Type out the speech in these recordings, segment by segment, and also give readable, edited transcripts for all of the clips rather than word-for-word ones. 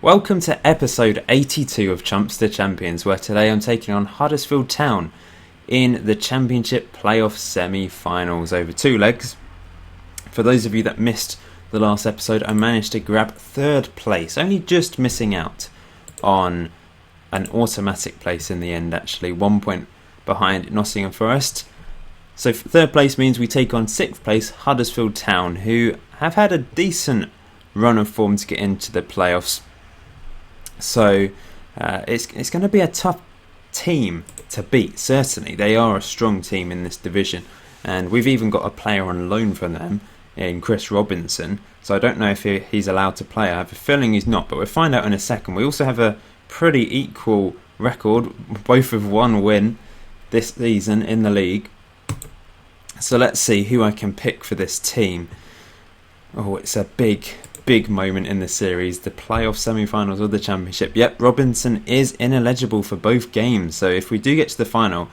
Welcome to episode 82 of Chumps the Champions, where today I'm taking on Huddersfield Town in the Championship playoff semi-finals over two legs. For those of you that missed the last episode, I managed to grab third place, only just missing out on an automatic place in the end, actually 1 point behind Nottingham Forest. So third place means we take on sixth place Huddersfield Town, who have had a decent run of form to get into the playoffs. So it's going to be a tough team to beat, certainly. They are a strong team in this division, and we've even got a player on loan from them in Chris Robinson, so I don't know if he's allowed to play. I have a feeling he's not, but we'll find out in a second. We also have a pretty equal record, both with one win this season in the league. So let's see who I can pick for this team. Oh, it's a big moment in the series, the playoff semi-finals of the Championship. Yep, Robinson is ineligible for both games, so if we do get to the final,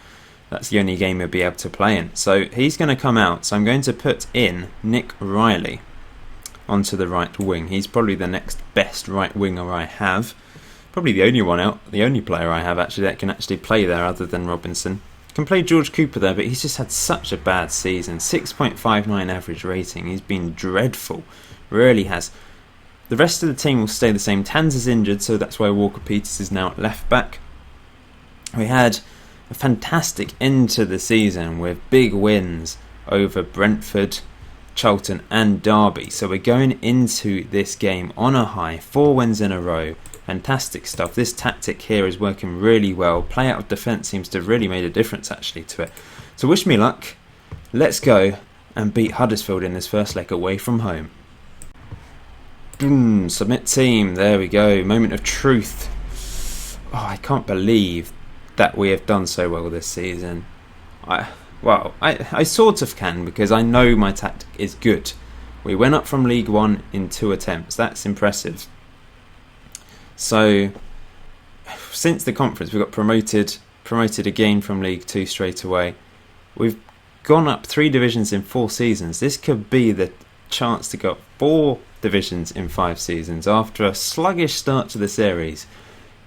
that's the only game he'll be able to play in. So he's going to come out, so I'm going to put in Nick Riley onto the right wing. He's probably the next best right winger I have. Probably the only player I have actually that can actually play there other than Robinson. Can play George Cooper there, but he's just had such a bad season. 6.59 average rating. He's been dreadful. Really has. The rest of the team will stay the same. Tans is injured, so that's why Walker Peters is now at left back. We had a fantastic end to the season with big wins over Brentford, Charlton and Derby. So we're going into this game on a high. 4 wins in a row. Fantastic stuff. This tactic here is working really well. Play out of defence seems to have really made a difference actually to it. So wish me luck. Let's go and beat Huddersfield in this first leg away from home. Boom, submit team. There we go. Moment of truth. Oh, I can't believe that we have done so well this season. I sort of can, because I know my tactic is good. We went up from League 1 in 2 attempts. That's impressive. So, since the conference, we got promoted again from League 2 straight away. We've gone up 3 divisions in 4 seasons. This could be the chance to go up 4 divisions in 5 seasons. After a sluggish start to the series,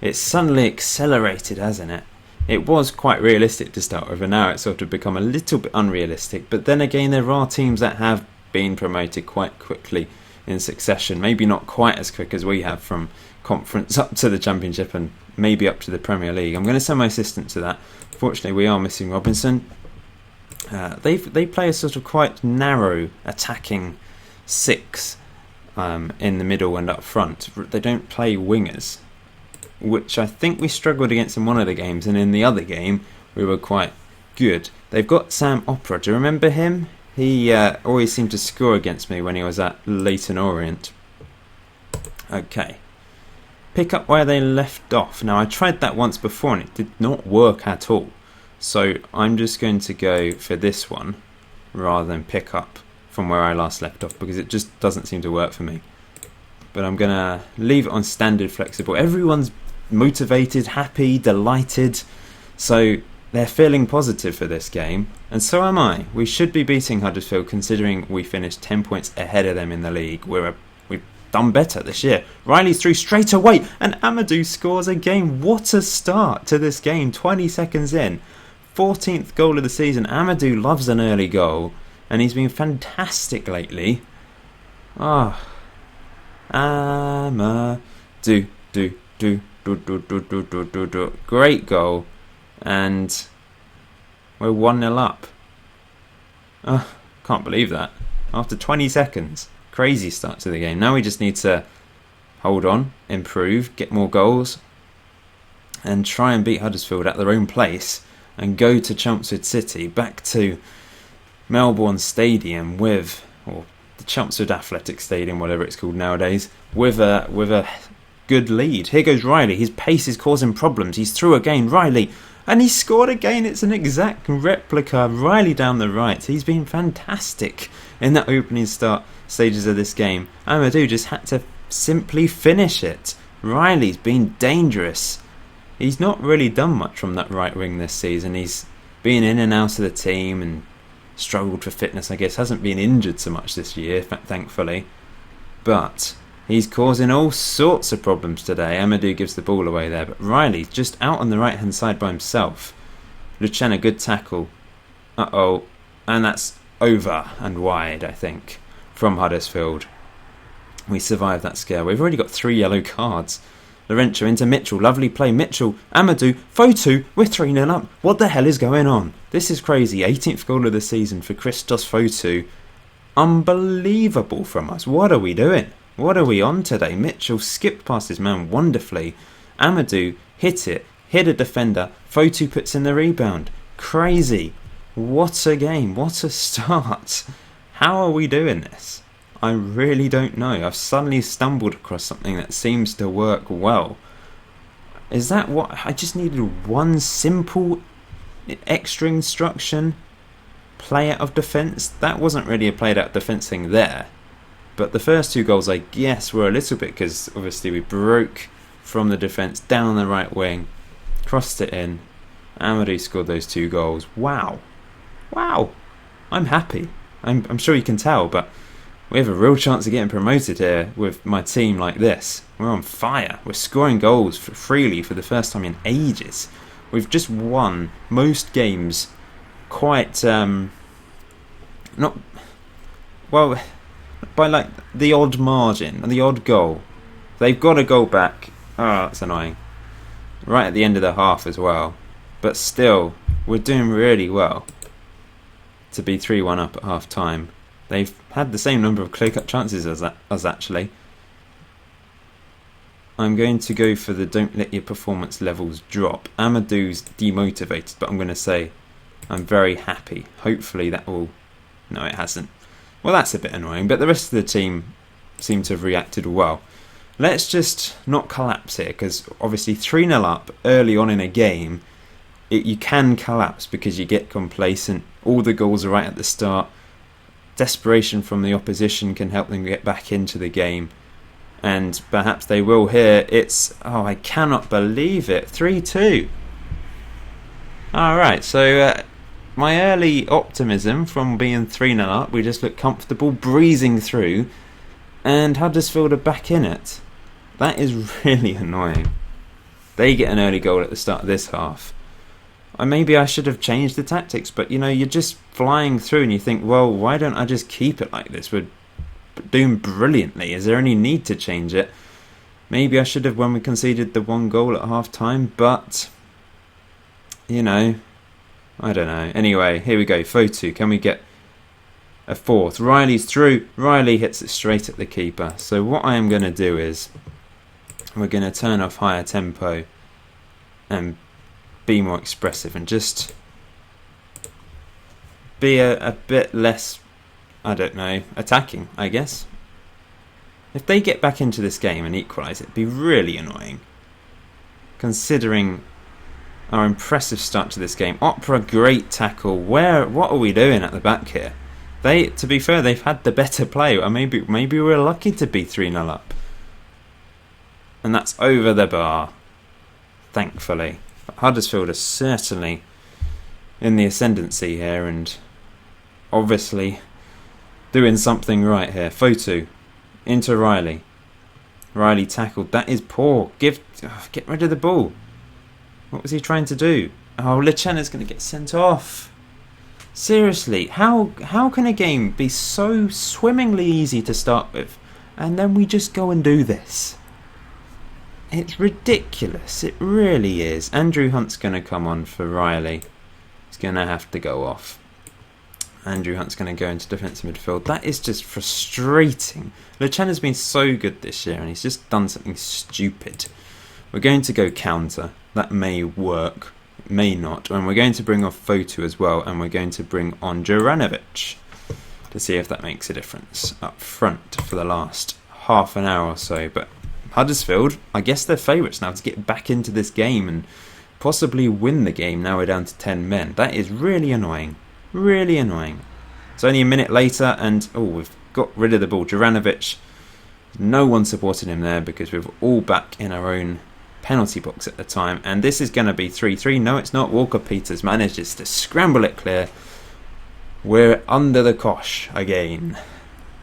it's suddenly accelerated, hasn't it? It was quite realistic to start with, and now it's sort of become a little bit unrealistic. But then again, there are teams that have been promoted quite quickly in succession. Maybe not quite as quick as we have from conference up to the Championship and maybe up to the Premier League. I'm going to send my assistant to that. Fortunately, we are missing Robinson. They play a sort of quite narrow attacking 6 in the middle and up front. They don't play wingers, which I think we struggled against in one of the games, and in the other game we were quite good. They've got Sam Opera. Do you remember him? He always seemed to score against me when he was at Leyton Orient. Okay. Pick up where they left off. Now, I tried that once before and it did not work at all. So I'm just going to go for this one rather than pick up from where I last left off, because it just doesn't seem to work for me. But I'm going to leave it on standard flexible. Everyone's motivated, happy, delighted. So they're feeling positive for this game. And so am I. We should be beating Huddersfield, considering we finished 10 points ahead of them in the league. We've done better this year. Riley's through straight away, and Amadou scores again. What a start to this game, 20 seconds in. 14th goal of the season. Amadou loves an early goal, and he's been fantastic lately. Amadou. Great goal, and we're 1-0 up. Can't believe that. After 20 seconds. Crazy start to the game. Now we just need to hold on, improve, get more goals, and try and beat Huddersfield at their own place and go to Chumps City, back to Melbourne Stadium or the Chumps Athletic Stadium, whatever it's called nowadays, with a good lead. Here goes Riley. His pace is causing problems. He's through again. Riley. And he scored again. It's an exact replica. Riley down the right. He's been fantastic in the opening stages of this game. Amadou just had to simply finish it. Riley's been dangerous. He's not really done much from that right wing this season. He's been in and out of the team and struggled for fitness, I guess. Hasn't been injured so much this year, thankfully. But He's causing all sorts of problems today. Amadou gives the ball away there, but Riley's just out on the right hand side by himself. Lucena, good tackle. Uh-oh. And that's over and wide, I think, from Huddersfield. We survived that scare. We've already got 3 yellow cards. Laurentia into Mitchell. Lovely play. Mitchell, Amadou, Fotu. We're 3-0 up. What the hell is going on? This is crazy. 18th goal of the season for Christos Fotu. Unbelievable from us. What are we doing? What are we on today? Mitchell skipped past his man wonderfully. Amadou hit it. Hit a defender. Fotu puts in the rebound. Crazy. What a game. What a start. How are we doing this? I really don't know. I've suddenly stumbled across something that seems to work well. Is that what... I just needed one simple extra instruction. Play out of defence. That wasn't really a played out defence thing there. But the first 2 goals, I guess, were a little bit because obviously we broke from the defence down the right wing, crossed it in. Amadou scored those 2 goals. Wow. Wow. I'm happy. I'm sure you can tell, but we have a real chance of getting promoted here with my team like this. We're on fire. We're scoring goals freely for the first time in ages. We've just won most games quite, not, well, by like the odd margin, the odd goal. They've got a goal back. Oh, that's annoying. Right at the end of the half as well. But still, we're doing really well to be 3-1 up at half time. They've had the same number of clear-cut chances as us actually. I'm going to go for the don't let your performance levels drop. Amadou's demotivated, but I'm going to say I'm very happy. Hopefully that will... No, it hasn't. Well, that's a bit annoying, but the rest of the team seem to have reacted well. Let's just not collapse here, because obviously 3-0 up early on in a game, you can collapse because you get complacent. All the goals are right at the start. Desperation from the opposition can help them get back into the game. And perhaps they will here. It's... Oh, I cannot believe it. 3-2. Alright, so... my early optimism from being 3-0 up, we just look comfortable breezing through, and Huddersfield are back in it. That is really annoying. They get an early goal at the start of this half. Maybe I should have changed the tactics, but you know, you're just flying through and you think, well, why don't I just keep it like this? We're doing brilliantly. Is there any need to change it? Maybe I should have when we conceded the 1 goal at half time, but you know, I don't know. Anyway, here we go. Fotu. Can we get a 4th? Riley's through. Riley hits it straight at the keeper. So what I am going to do is we're going to turn off higher tempo and be more expressive and just be a bit less, I don't know, attacking, I guess. If they get back into this game and equalise, it'd be really annoying. Considering our impressive start to this game. Opera, great tackle. What are we doing at the back here? To be fair, they've had the better play. Or maybe we're lucky to be 3-0 up. And that's over the bar. Thankfully. But Huddersfield are certainly in the ascendancy here and obviously doing something right here. Fotu into Riley. Riley tackled. That is poor. Get rid of the ball. What was he trying to do? Oh, Lucena's going to get sent off. Seriously, how can a game be so swimmingly easy to start with and then we just go and do this? It's ridiculous. It really is. Andrew Hunt's going to come on for Riley. He's going to have to go off. Andrew Hunt's going to go into defensive midfield. That is just frustrating. Lucena's been so good this year and he's just done something stupid. We're going to go counter. That may work, it may not. And we're going to bring off Fotu as well, and we're going to bring on Juranovic to see if that makes a difference up front for the last half an hour or so. But Huddersfield, I guess they're favourites now to get back into this game and possibly win the game. Now we're down to 10 men. That is really annoying. Really annoying. It's only a minute later and we've got rid of the ball. Juranovic, no one supported him there because we're all back in our own penalty box at the time, and this is going to be 3-3. No, it's not. Walker Peters manages to scramble it clear. We're under the cosh again.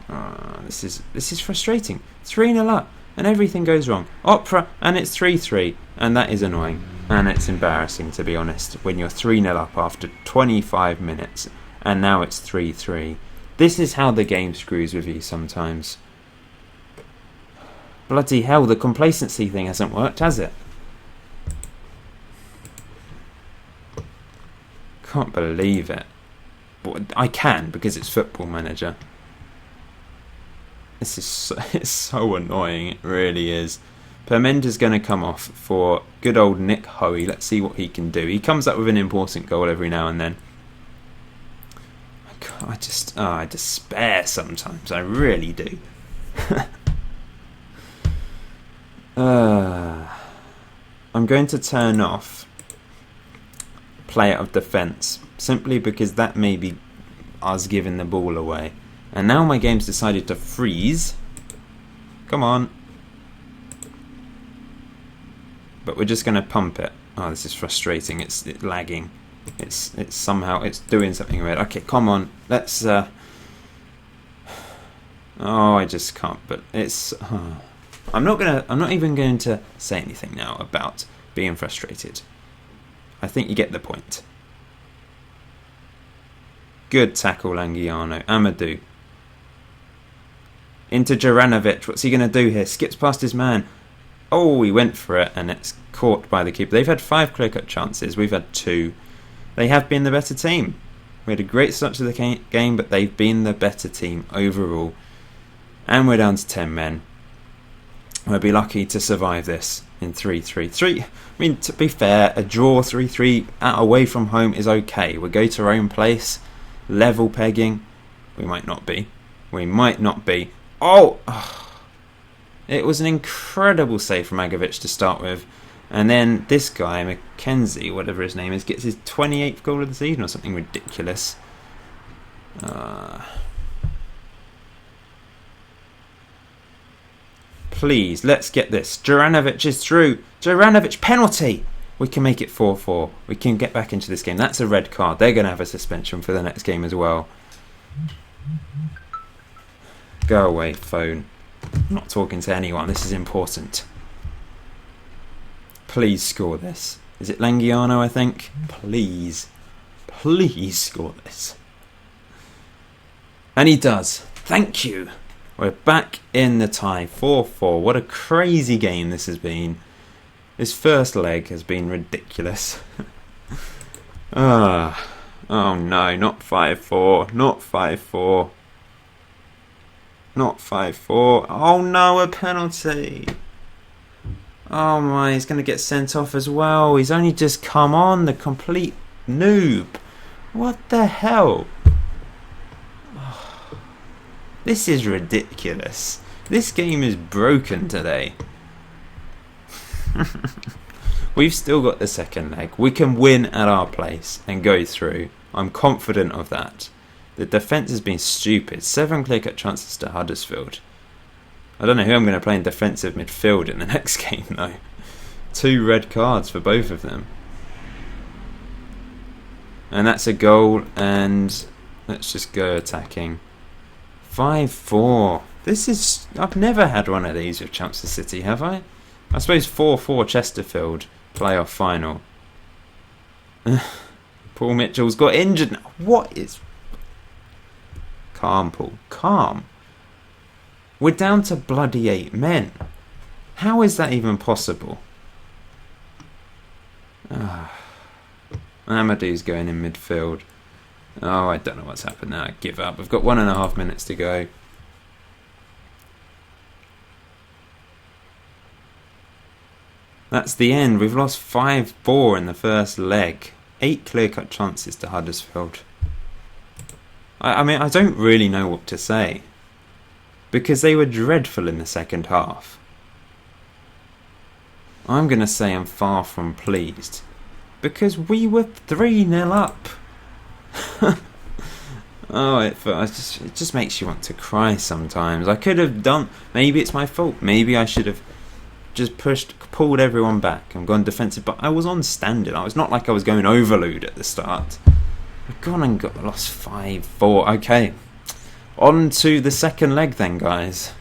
This is frustrating. 3-0 up, and everything goes wrong. Opera, and it's 3-3, and that is annoying. And it's embarrassing, to be honest, when you're 3-0 up after 25 minutes, and now it's 3-3. This is how the game screws with you sometimes. Bloody hell, the complacency thing hasn't worked, has it? Can't believe it. But I can, because it's Football Manager. It's so annoying, it really is. Permenda's going to come off for good old Nick Hoey. Let's see what he can do. He comes up with an important goal every now and then. I despair sometimes. I really do. I'm going to turn off play out of defence, simply because that may be us giving the ball away. And now my game's decided to freeze. Come on. But we're just going to pump it. Oh, this is frustrating. It's lagging. It's somehow it's doing something weird. Okay, come on. Let's. Oh, I just can't. But it's. I'm not even going to say anything now about being frustrated. I think you get the point. Good tackle, Langiano. Amadou. Into Juranovic. What's he going to do here? Skips past his man. Oh, he went for it, and it's caught by the keeper. They've had 5 clear-cut chances. We've had 2. They have been the better team. We had a great start to the game, but they've been the better team overall. And we're down to 10 men. We'll be lucky to survive this in 3-3. I mean, to be fair, a draw 3-3 away from home is okay. We'll go to our own place. Level pegging. We might not be. Oh! It was an incredible save from Agovic to start with. And then this guy, Mackenzie, whatever his name is, gets his 28th goal of the season or something ridiculous. Please, let's get this. Juranovic is through. Juranovic, penalty! We can make it 4-4. We can get back into this game. That's a red card. They're going to have a suspension for the next game as well. Go away, phone. I'm not talking to anyone. This is important. Please score this. Is it Langiano, I think? Please. Please score this. And he does. Thank you. We're back in the tie. 4-4. What a crazy game this has been. This first leg has been ridiculous. Oh no, not 5-4. Not 5-4. Not 5-4. Oh no, a penalty. Oh my, he's going to get sent off as well. He's only just come on, the complete noob. What the hell? Oh, this is ridiculous. This game is broken today. We've still got the second leg. We can win at our place and go through. I'm confident of that. The defence has been stupid. 7 clear-cut chances to Huddersfield. I don't know who I'm going to play in defensive midfield in the next game, though. 2 red cards for both of them. And that's a goal, and let's just go attacking. 5-4. This is... I've never had one of these with Chumps City, have I? I suppose 4-4 Chesterfield playoff final. Paul Mitchell's got injured now. What is... Calm, Paul. Calm. We're down to bloody 8 men. How is that even possible? Amadou's going in midfield. Oh, I don't know what's happened now. I give up. We've got 1.5 minutes to go. That's the end. We've lost 5-4 in the first leg. 8 clear-cut chances to Huddersfield. I mean, I don't really know what to say. Because they were dreadful in the second half. I'm going to say I'm far from pleased. Because we were 3-0 up. Oh, it just makes you want to cry sometimes. I could have done... Maybe it's my fault. Maybe I should have just pulled everyone back and gone defensive. But I was on standard. It's not like I was going overload at the start. I've gone and lost 5-4. Okay. On to the second leg then, guys.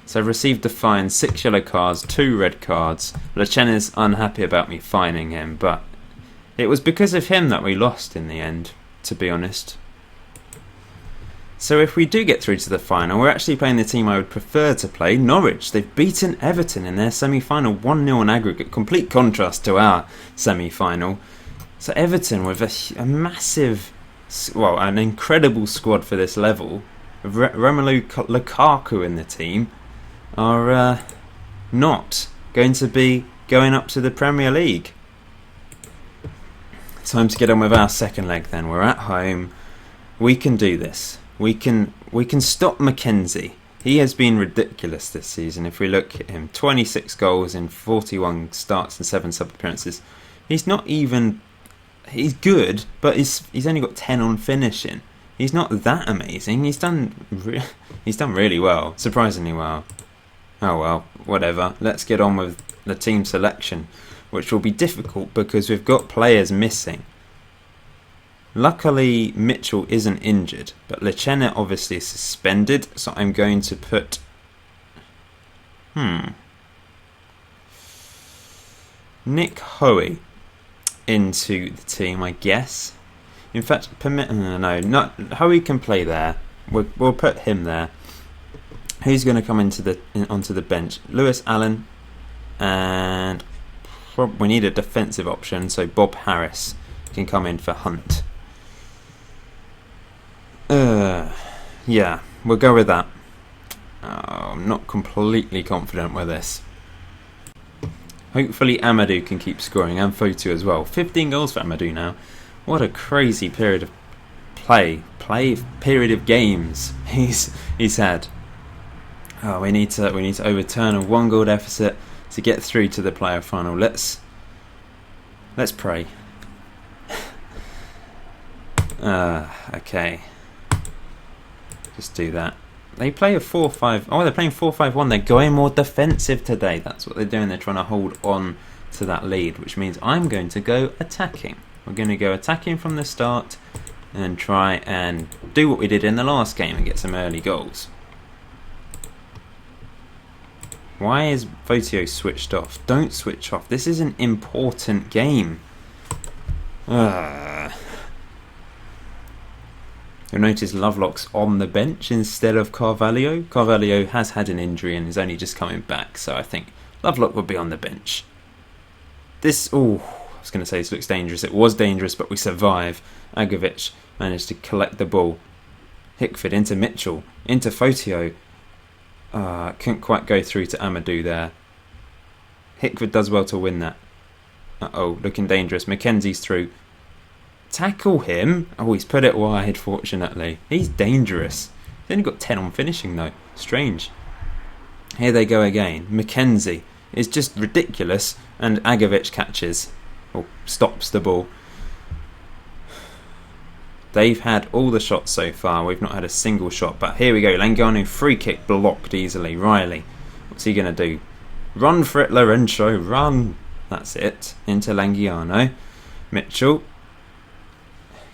So I've received a fine, 6 yellow cards, 2 red cards. Lecen is unhappy about me fining him, but it was because of him that we lost in the end, to be honest. So if we do get through to the final, we're actually playing the team I would prefer to play, Norwich. They've beaten Everton in their semi-final 1-0 on aggregate, complete contrast to our semi-final. So Everton with a massive, well, an incredible squad for this level, Romelu Lukaku in the team, are not going to be going up to the Premier League. Time to get on with our second leg then. We're at home. We can do this. We can stop Mackenzie. He has been ridiculous this season. If we look at him, 26 goals in 41 starts and 7 sub-appearances. He's not even... He's good, but he's only got 10 on finishing. He's not that amazing. He's done really well, surprisingly well. Oh well, whatever. Let's get on with the team selection, which will be difficult because we've got players missing. Luckily, Mitchell isn't injured, but Lecen obviously is suspended, so I'm going to put... Nick Hoey into the team, I guess. In fact, Hoey can play there. We'll put him there. Who's going to come onto the bench? Lewis Allen, and we need a defensive option, so Bob Harris can come in for Hunt. Yeah, we'll go with that. I'm not completely confident with this. Hopefully Amadou can keep scoring, and Fotu as well. 15 goals for Amadou now. What a crazy period of period of games he's had. Oh, we need to overturn a 1-goal deficit to get through to the playoff final. Let's pray. Okay. Just do that. They play a 4-5. Oh, they're playing 4-5-1. They're going more defensive today. That's what they're doing. They're trying to hold on to that lead, which means I'm going to go attacking. We're going to go attacking from the start and try and do what we did in the last game and get some early goals. Why is Fotio switched off? Don't switch off. This is an important game. You'll notice Lovelock's on the bench instead of Carvalho. Carvalho has had an injury and is only just coming back, so I think Lovelock would be on the bench. I was going to say this looks dangerous. It was dangerous, but we survive. Agovic managed to collect the ball. Hickford into Mitchell, into Fotio. Couldn't quite go through to Amadou there. Hickford does well to win that. Looking dangerous. Mackenzie's through. Tackle him. He's put it wide, fortunately. He's dangerous. He's only got 10 on finishing, though. Strange. Here they go again. Mackenzie is just ridiculous, and Agovic catches, or stops the ball. They've had all the shots so far. We've not had a single shot, but here we go. Langiano free kick blocked easily. Riley, what's he going to do? Run for it, Lorenzo, run. That's it. Into Langiano. Mitchell.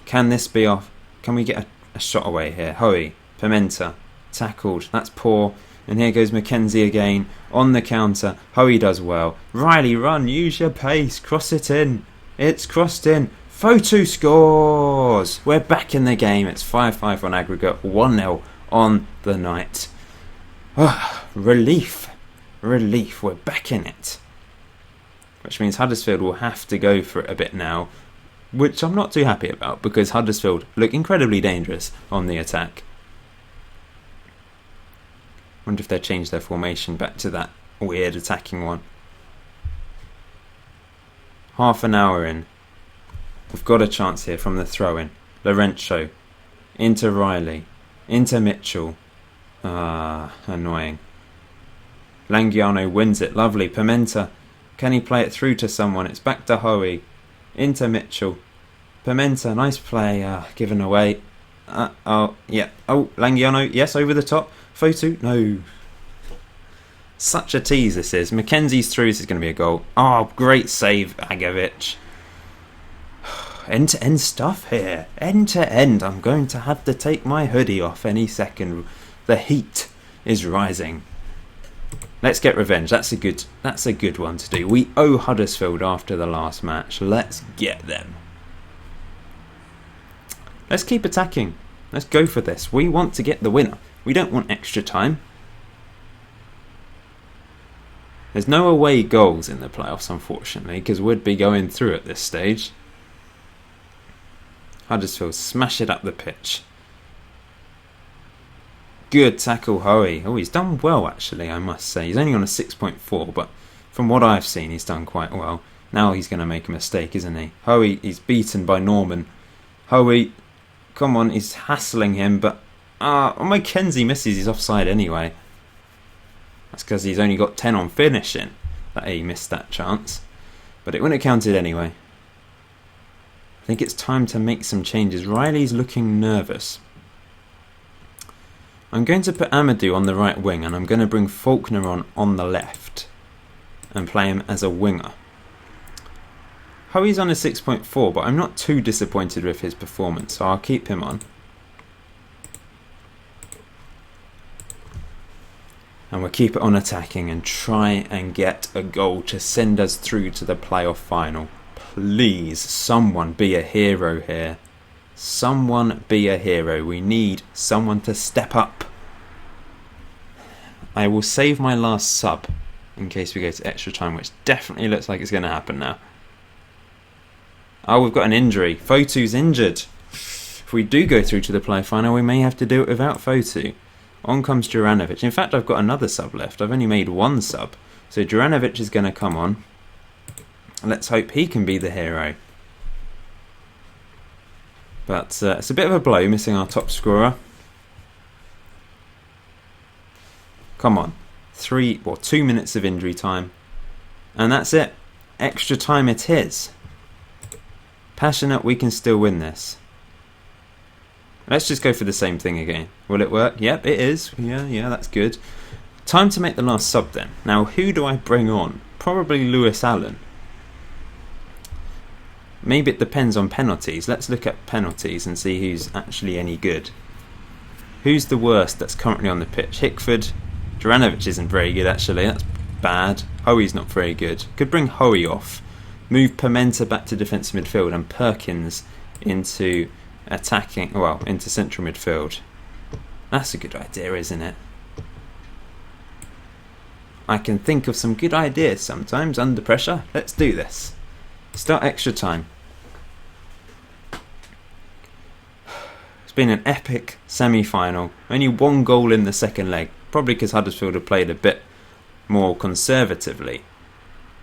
Can this be off? Can we get a shot away here? Hoey, Pimenta, tackled. That's poor. And here goes Mackenzie again on the counter. Hoey does well. Riley, run. Use your pace. Cross it in. It's crossed in. Fotu scores. We're back in the game. It's 5-5 on aggregate. 1-0 on the night. Relief. We're back in it. Which means Huddersfield will have to go for it a bit now, which I'm not too happy about because Huddersfield look incredibly dangerous on the attack. Wonder if they changed their formation back to that weird attacking one. Half an hour in. We've got a chance here from the throw-in. Lorenzo. Into Riley. Into Mitchell. Annoying. Langiano wins it. Lovely. Pimenta. Can he play it through to someone? It's back to Hoey. Into Mitchell. Pimenta, nice play, given away. Langiano, yes, over the top. Fotu, no. Such a tease this is. Mackenzie's through, this is going to be a goal. Great save, Agovic. end-to-end stuff here. End-to-end. I'm going to have to take my hoodie off any second. The heat is rising. Let's get revenge. That's a good one to do. We owe Huddersfield after the last match. Let's get them. Let's keep attacking. Let's go for this. We want to get the winner. We don't want extra time. There's no away goals in the playoffs, unfortunately, because we'd be going through at this stage. Huddersfield smash it up the pitch. Good tackle, Hoey. Oh, he's done well, actually, I must say. He's only on a 6.4, but from what I've seen, he's done quite well. Now he's going to make a mistake, isn't he? Hoey, he's beaten by Norman. Hoey, come on, he's hassling him, but Mackenzie misses. He's offside anyway. That's because he's only got 10 on finishing. That he missed that chance. But it wouldn't have counted anyway. I think it's time to make some changes. Riley's looking nervous. I'm going to put Amadou on the right wing, and I'm going to bring Faulkner on the left and play him as a winger. Hoey's on a 6.4, but I'm not too disappointed with his performance, so I'll keep him on. And we'll keep it on attacking and try and get a goal to send us through to the playoff final. Please, someone be a hero here. Someone be a hero. We need someone to step up. I will save my last sub in case we go to extra time, which definitely looks like it's going to happen now. Oh, we've got an injury. Fotu's injured. If we do go through to the playoff final, we may have to do it without Fotu. On comes Juranovic. In fact, I've got another sub left. I've only made one sub. So Juranovic is going to come on. Let's hope he can be the hero. But it's a bit of a blow missing our top scorer. Come on. 2 minutes of injury time. And that's it. Extra time it is. Passionate, we can still win this. Let's just go for the same thing again. Will it work? Yep, it is. Yeah, that's good. Time to make the last sub then. Now, who do I bring on? Probably Lewis Allen. Maybe it depends on penalties. Let's look at penalties and see who's actually any good. Who's the worst that's currently on the pitch? Hickford. Juranovic isn't very good, actually. That's bad. Hoey's not very good. Could bring Hoey off. Move Pimenta back to defensive midfield and Perkins into into central midfield. That's a good idea, isn't it? I can think of some good ideas sometimes under pressure. Let's do this. Start extra time. It's been an epic semi-final. Only one goal in the second leg. Probably because Huddersfield have played a bit more conservatively.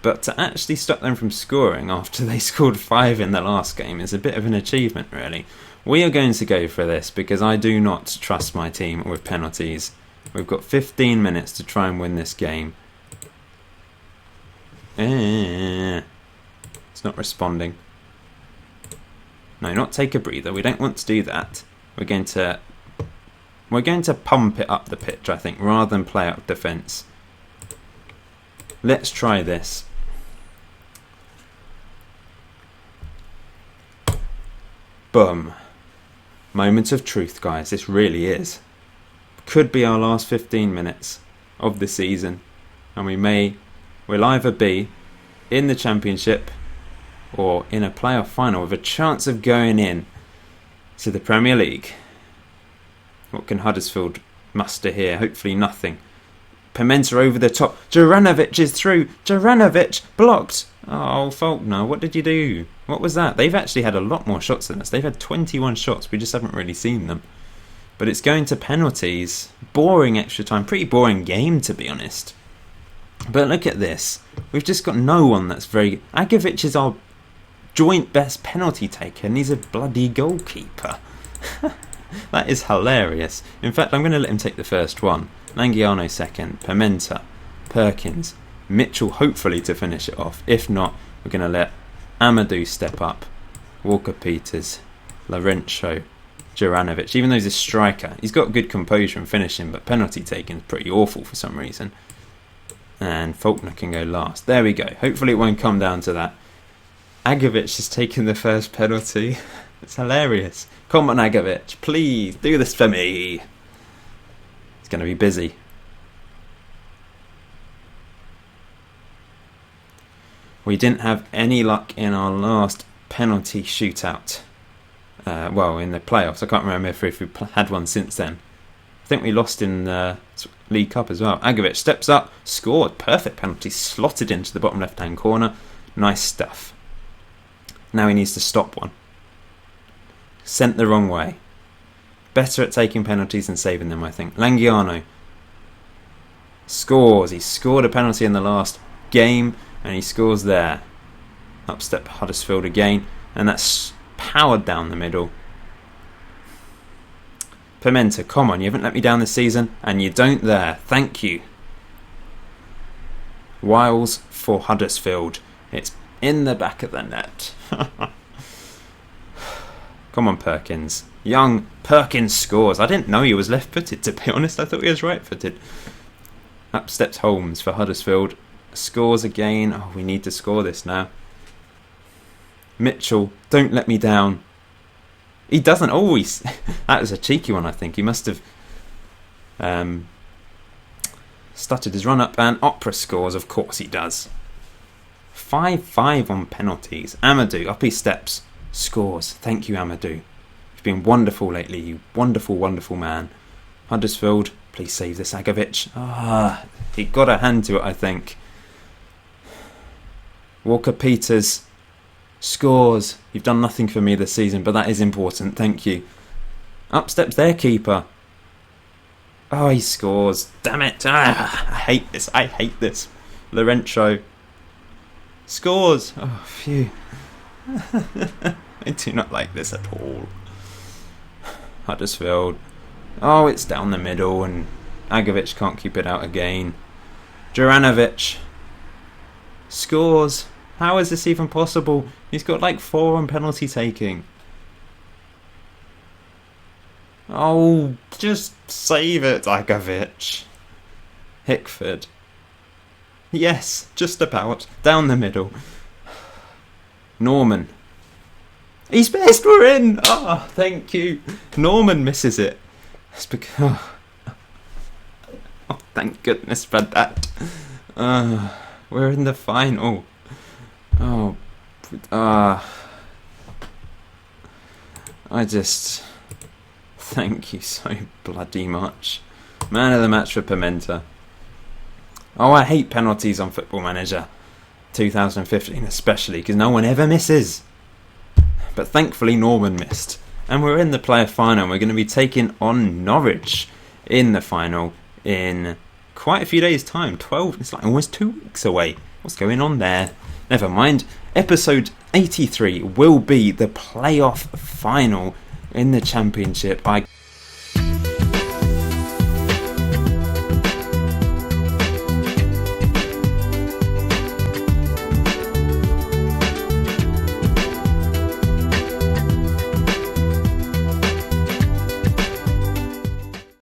But to actually stop them from scoring after they scored 5 in the last game is a bit of an achievement, really. We are going to go for this because I do not trust my team with penalties. We've got 15 minutes to try and win this game. It's not responding. No, not take a breather. We don't want to do that. We're going to pump it up the pitch, I think, rather than play out defence. Let's try this. Boom. Moment of truth, guys. This really is. Could be our last 15 minutes of the season. And we'll either be in the Championship or in a playoff final with a chance of going in to the Premier League. What can Huddersfield muster here? Hopefully nothing. Pimenta over the top. Juranovic is through. Juranovic blocked. Oh, Faulkner, what did you do? What was that? They've actually had a lot more shots than us. They've had 21 shots. We just haven't really seen them. But it's going to penalties. Boring extra time. Pretty boring game, to be honest. But look at this. We've just got no one that's very... Agovic is our joint best penalty taker, and he's a bloody goalkeeper. That is hilarious. In fact, I'm going to let him take the first one. Langiano second. Pimenta. Perkins. Mitchell hopefully to finish it off. If not, we're going to let Amadou step up. Walker-Peters. Laurencio. Juranovic. Even though he's a striker, he's got good composure and finishing, but penalty taking is pretty awful for some reason. And Faulkner can go last. There we go. Hopefully it won't come down to that. Agovic is taking the first penalty. It's hilarious. Come on, Agovic, please do this for me. It's going to be busy. We didn't have any luck in our last penalty shootout. In the playoffs. I can't remember if we've had one since then. I think we lost in the League Cup as well. Agovic steps up, scored. Perfect penalty, slotted into the bottom left-hand corner. Nice stuff. Now he needs to stop one. Sent the wrong way. Better at taking penalties than saving them, I think. Langiano scores. He scored a penalty in the last game, and he scores there. Up step Huddersfield again, and that's powered down the middle. Pimenta, come on, you haven't let me down this season, and you don't there. Thank you. Wiles for Huddersfield. It's in the back of the net. Come on, Perkins. Young Perkins scores. I didn't know he was left-footed, to be honest. I thought he was right-footed. Up steps Holmes for Huddersfield. Scores again. Oh, we need to score this now. Mitchell, don't let me down. He doesn't always. That was a cheeky one, I think. He must have stuttered his run-up, and Opera scores. Of course he does. 5-5 on penalties. Amadou, up he steps. Scores. Thank you, Amadou. You've been wonderful lately, you wonderful, wonderful man. Huddersfield, please save this, Agovic. He got a hand to it, I think. Walker-Peters scores. You've done nothing for me this season, but that is important. Thank you. Up steps their keeper. Oh, he scores. Damn it. I hate this. I hate this. Lorenzo scores. Oh, phew. I do not like this at all. Huddersfield. Oh, it's down the middle, and Agovic can't keep it out again. Juranovic scores. How is this even possible? He's got like 4 on penalty taking. Oh, just save it, Agovic. Hickford. Yes, just about. Down the middle. Norman. He's best, we're in! Oh, thank you. Norman misses it. It's because... Oh, thank goodness for that. We're in the final. I just... Thank you so bloody much. Man of the match for Pimenta. Oh, I hate penalties on Football Manager 2015 especially, because no one ever misses. But thankfully Norman missed. And we're in the player final. We're going to be taking on Norwich in the final in quite a few days' time. 12, it's like almost 2 weeks away. What's going on there? Never mind. Episode 83 will be the playoff final in the Championship.